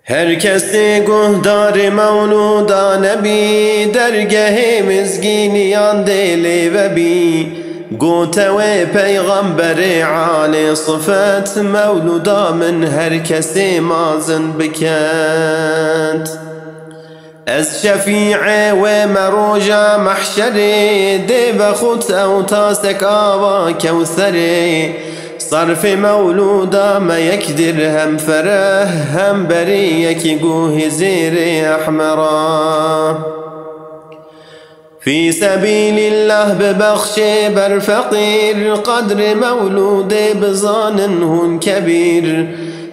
هر کسی گهدار مولودا نبی درگه مزگینیان دلی و بی گوتوی پیغمبر عالی صفت مولودا من هر کسی مازن بکند از شفیع و مروجا محشری دی بخوت او تاسك آوا كوثري صرف مولودا ما يكدر هم فره هم بريك قوه زير أحمرا في سبيل الله ببخش بر فقير قدر مولود بظان هن كبير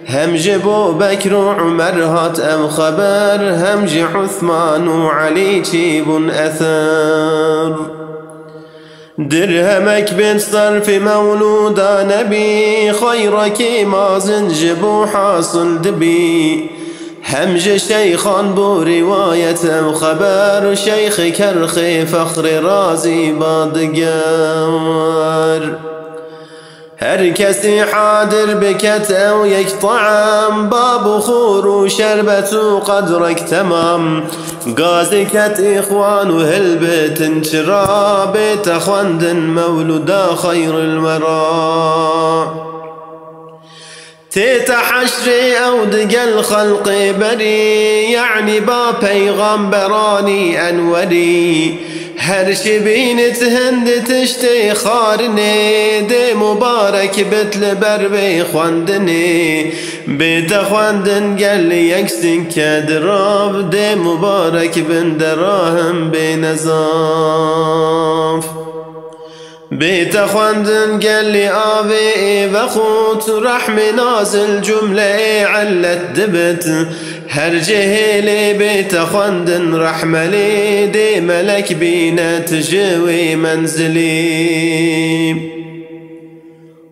هم جبو بكر وعمر هات أم خبر هم جي عثمان وعلي جيب أثر درهمك بالصرف مولودا نبي خيرك مازن جبو حاصل دبي همج شيخان بو رواية أم خبر شيخ كرخي فخر رازي بادقار هر كسي حاضر بكت أو يكطعم باب خور وشربت قدرك تمام قازكت إخوان وهلبت انشرا بيت أخواند مولودا خير المرا تيت حشري أو دقل خلق بري يعني با پیغمبراني أنوري هر شبين تهند تشتي خارني دي مبارك بتل بربي خواندني بيت خواندن قال يكسن كدراب دي مبارك بن دراهم بنزاف بيت خواندن قال لي آبي بخوت رحم نازل جملة علت دبت هر جهيلي بيت خواندن رحمة لي دي ملك بينا تجوي منزلي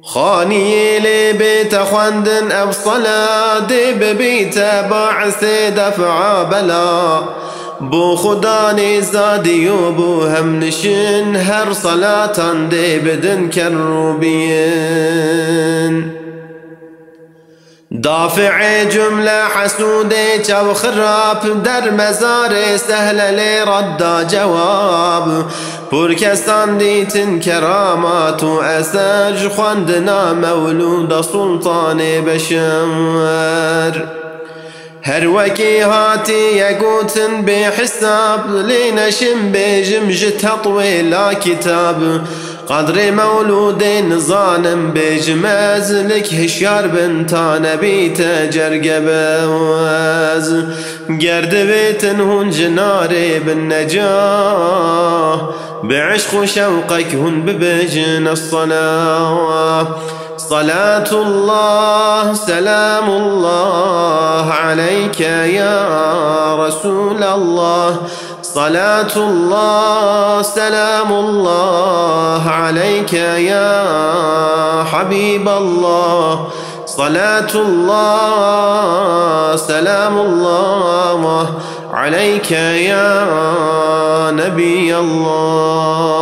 خاني لي بيت خواندن أبصلا دي ببيت باعث دفع بلا بو خداني زادي وبو هم نشن هر صلاة دي بدن كروبين دافع جملة حسودي جو خراب در مزار سهل لي رد جواب بركستان ديتن كرامات وأساج خواندنا مولود سلطان بشر هر وكي هاتي يقوتن بحساب لنشم بجمجت طويل كتاب قدر مولودين ظالم بجماز لك هشيار بنتان بيت جرقباز قرد بيتن هن جناري بالنجاه بعشق شوقك هن ببجن الصلاة صلاة الله سلام الله عليك يا رسول الله صلاة الله سلام الله عليك يا حبيب الله صلاة الله سلام الله عليك يا نبي الله